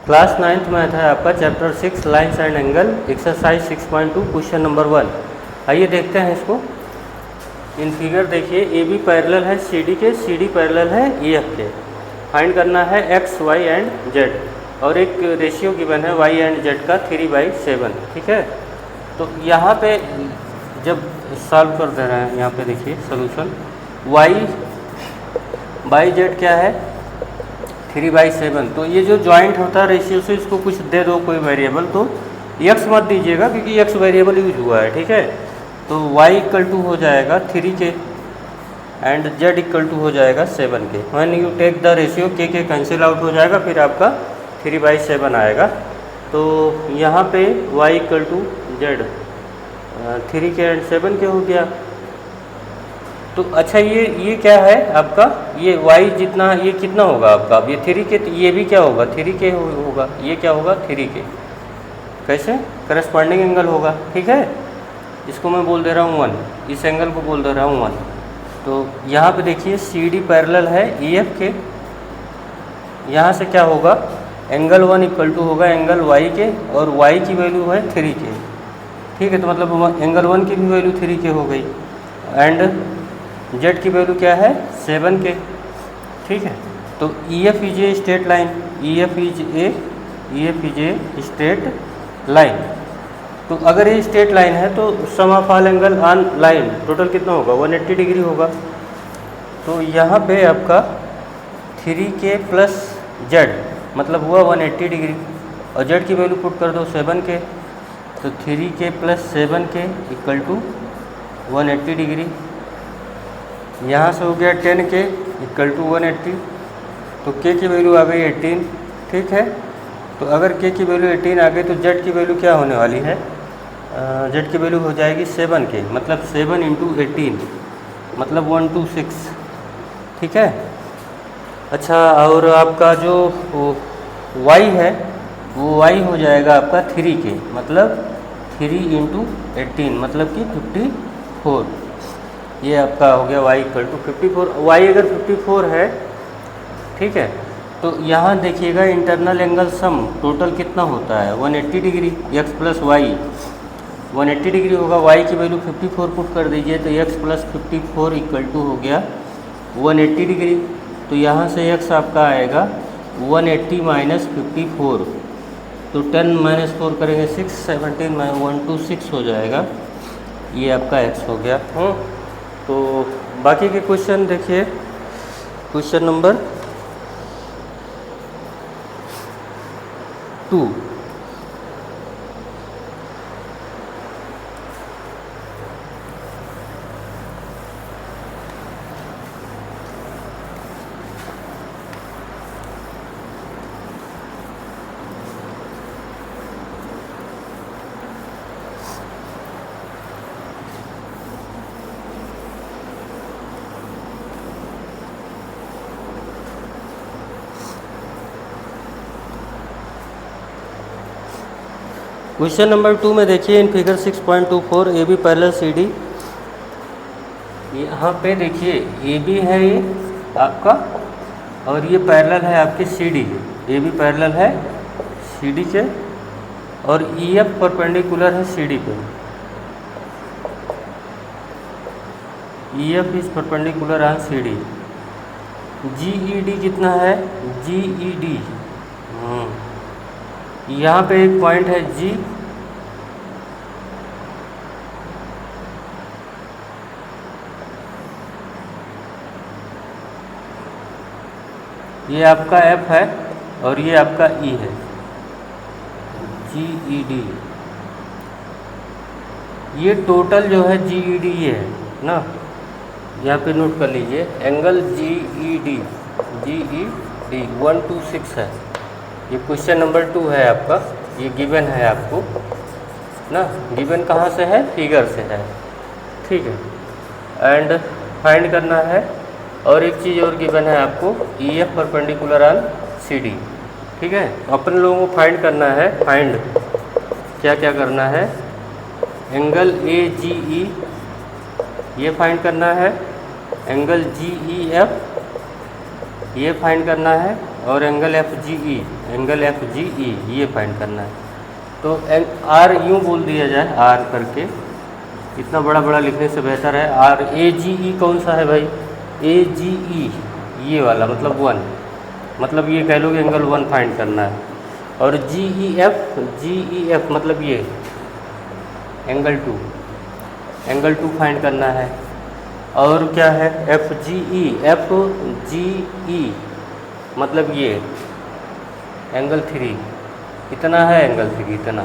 Class 9th math है आपका chapter 6 lines and angle exercise 6.2 question number 1। आइए देखते हैं इसको। इन फिगर देखिए ए बी पैरेलल है सी डी के, सी डी पैरेलल है ई एफ के। फाइंड करना है एक्स वाई एंड जेड और एक रेशियो गिवन है वाई एंड जेड का 3/7। ठीक है, तो यहाँ पे जब सॉल्व कर दे रहे हैं, यहाँ पे देखिए सोल्यूशन वाई बाई जेड क्या है 3/7। तो ये जो जॉइंट होता है रेशियो से इसको कुछ दे दो कोई वेरिएबल, तो x मत दीजिएगा क्योंकि x वेरिएबल यूज हुआ है। ठीक है, तो y इक्वल टू हो जाएगा 3k and z equal to हो जाएगा 7k। When you take the ratio k cancel out हो जाएगा, फिर आपका 3/7 आएगा। तो यहाँ पे y equal to z 3k and 7k हो गया। तो अच्छा ये क्या है आपका, ये y जितना ये कितना होगा आपका, अब ये 3k, ये भी क्या होगा 3k होगा, ये क्या होगा 3k, कैसे करस्पॉन्डिंग एंगल होगा। ठीक है, इसको मैं बोल दे रहा हूँ 1, इस एंगल को बोल दे रहा हूँ 1। तो यहाँ पे देखिए सी डी पैरेलल है ई एफ के, यहाँ से क्या होगा एंगल 1 इक्वल टू होगा एंगल y के, और y की वैल्यू है 3k। ठीक है, तो मतलब एंगल 1 की भी वैल्यू 3k हो गई एंड z की वैल्यू क्या है 7k। ठीक है, तो E F is a straight line, E F is a straight line. तो अगर ये स्ट्रेट लाइन है तो sum of all angle on line total कितना होगा 180 डिग्री होगा। तो यहाँ पे आपका 3k प्लस z मतलब हुआ 180 डिग्री, और z की वैल्यू पुट कर दो 7k, तो 3k plus 7k equal to 180 degree. यहाँ से हो गया 10k इक्वल टू 180, तो k की वैल्यू आ गई 18। ठीक है, तो अगर k की वैल्यू 18 आ गई तो z की वैल्यू क्या होने वाली है, z की वैल्यू हो जाएगी 7k, मतलब 7 इंटू 18 मतलब 126। ठीक है, अच्छा और आपका जो y है वो y हो जाएगा आपका 3k, मतलब 3 इंटू 18 मतलब कि 54। ये आपका हो गया y इक्वल टू 54। y अगर 54 है, ठीक है, तो यहाँ देखिएगा इंटरनल एंगल सम टोटल कितना होता है 180 degree, x plus y 180 degree होगा। y की वैल्यू 54 पुट कर दीजिए, तो x प्लस 54 इक्वल टू हो गया 180 डिग्री। तो यहाँ से x आपका आएगा 180 माइनस 54, तो 10 माइनस 4 करेंगे 6, 17 126 हो जाएगा। ये आपका x हो गया। तो बाकी के क्वेश्चन देखिए, क्वेश्चन नंबर 2। क्वेश्चन नंबर 2 में देखिए in figure 6.24 A B parallel C D. यहाँ पे देखिए ए बी है ये आपका, और ये पैरेलल है आपके C D, A B parallel है सी डी के, और ई एफ परपेंडिकुलर है सी डी पे। E F is perpendicular on C D. G E D कितना है, जी ई डी यहाँ पे एक पॉइंट है G, ये आपका F है और ये आपका E है, GED। ये टोटल जो है GED ये है ना, यहाँ पे नोट कर लीजिए एंगल GED 126 है। ये क्वेश्चन नंबर 2 है आपका, ये गिवन है आपको ना, गिवन कहाँ से है फिगर से है। ठीक है, एंड फाइंड करना है, और एक चीज़ और गिवन है आपको E F perpendicular on C D. ठीक है, अपन लोगों को फाइंड करना है, फाइंड क्या क्या करना है, एंगल ए जी ई ये फाइंड करना है, एंगल जी ई एफ ये फाइंड करना है, और angle F G E angle F G E ये फाइंड करना है। तो आर यूँ बोल दिया जाए, आर करके, इतना बड़ा बड़ा लिखने से बेहतर है। आर ए जी ई कौन सा है भाई? ए जी ई ये वाला, मतलब 1, मतलब ये कह लो कि एंगल 1 फाइंड करना है। और जी ई एफ मतलब ये एंगल 2 फाइंड करना है। और क्या है? एफ जी ई मतलब ये एंगल 3, इतना है एंगल 3 इतना,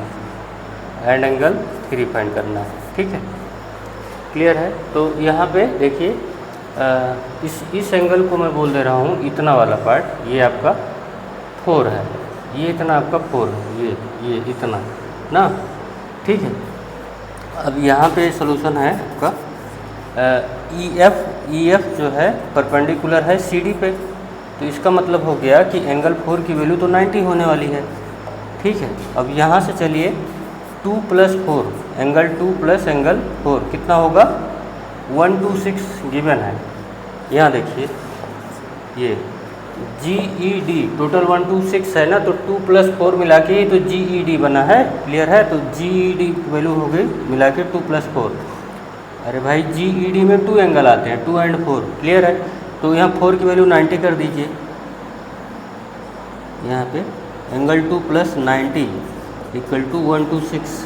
एंड एंगल 3 फाइंड करना है। ठीक है, क्लियर है? तो यहाँ पे देखिए इस एंगल को मैं बोल दे रहा हूँ, इतना वाला पार्ट ये आपका 4 है, ये इतना आपका 4 है, ये इतना ना। ठीक है, अब यहाँ पे सॉल्यूशन है आपका ई एफ जो है परपेंडिकुलर है सी डी पे, तो इसका मतलब हो गया कि एंगल 4 की वैल्यू तो 90 होने वाली है। ठीक है, अब यहाँ से चलिए 2 + 4, एंगल 2 + एंगल 4 कितना होगा? 126 गिवन है। यहाँ देखिए ये जी ई डी टोटल 126 है ना, तो 2 + 4 मिला के तो जी ई डी बना है। क्लियर है? तो जी ई डी की वैल्यू हो गई मिला के 2 + 4। अरे भाई जी ई डी में 2 एंगल आते हैं, 2 and 4। क्लियर है? तो यहाँ 4 की वैल्यू 90 कर दीजिए, यहाँ पे एंगल 2 + 90 = 126।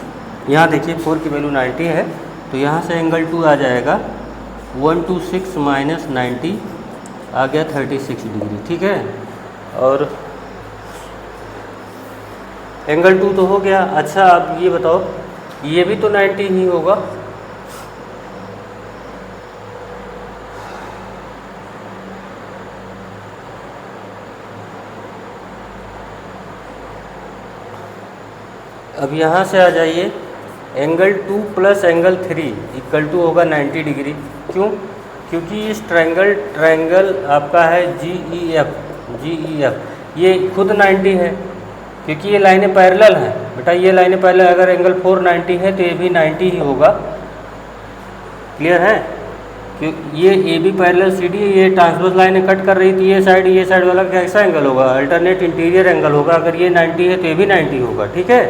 यहाँ देखिए 4 की वैल्यू 90 है, तो यहाँ से एंगल 2 आ जाएगा 126 - 90 आ गया 36 डिग्री। ठीक है, और एंगल 2 तो हो गया। अच्छा अब ये बताओ, ये भी तो 90 ही होगा। अब यहाँ से आ जाइए, एंगल 2 + एंगल 3 = होगा 90 डिग्री। क्यों? क्योंकि इस ट्रायंगल आपका है जी ई एफ, ये खुद 90 है, क्योंकि ये लाइनें पैरेलल हैं बेटा, ये लाइनें पैरेलल। अगर एंगल 4 90 है तो ये भी 90 ही होगा। क्लियर है? क्यों? ये A B parallel C D, ये ट्रांसवर्स लाइनें कट कर रही थी, ये साइड वाला कैसा एंगल होगा? अल्टरनेट इंटीरियर एंगल होगा। अगर ये 90 है तो ये भी 90 होगा। ठीक है,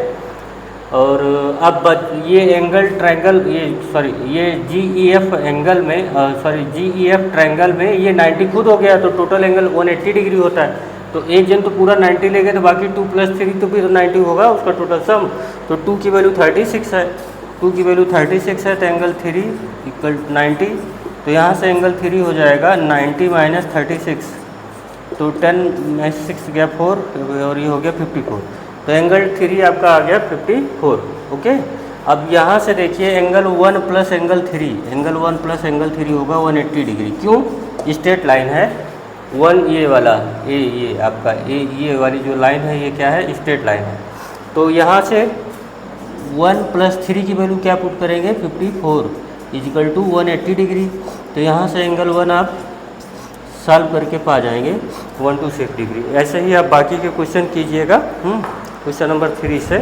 और अब ये एंगल ट्रायंगल, ये जी ई एफ एंगल में जी ई एफ ट्रायंगल में ये 90 खुद हो गया, तो टोटल एंगल 180 डिग्री होता है। तो एक जन तो पूरा 90 ले गए, तो बाकी 2 + 3 तो भी 90 होगा उसका टोटल सम। तो 2 की वैल्यू 36 है, 2 की वैल्यू 36 है, तो एंगल 3 = 90। तो यहाँ से एंगल 3 हो जाएगा 90 - 36, तो 10 में 6 गया 4, और ये हो गया 54। तो एंगल 3 आपका आ गया 54। ओके, अब यहाँ से देखिए एंगल 1 + एंगल 3, एंगल 1 + एंगल 3 होगा 180 डिग्री। क्यों? स्ट्रेट लाइन है 1, ये वाला ये आपका ये वाली जो लाइन है ये क्या है? स्ट्रेट लाइन है। तो यहाँ से 1 + 3 की वैल्यू क्या पुट करेंगे? 54 = 180 डिग्री। तो यहाँ से एंगल 1 आप सॉल्व करके पा जाएंगे 126 डिग्री। ऐसे ही आप बाकी के क्वेश्चन कीजिएगा क्वेश्चन नंबर 3 से।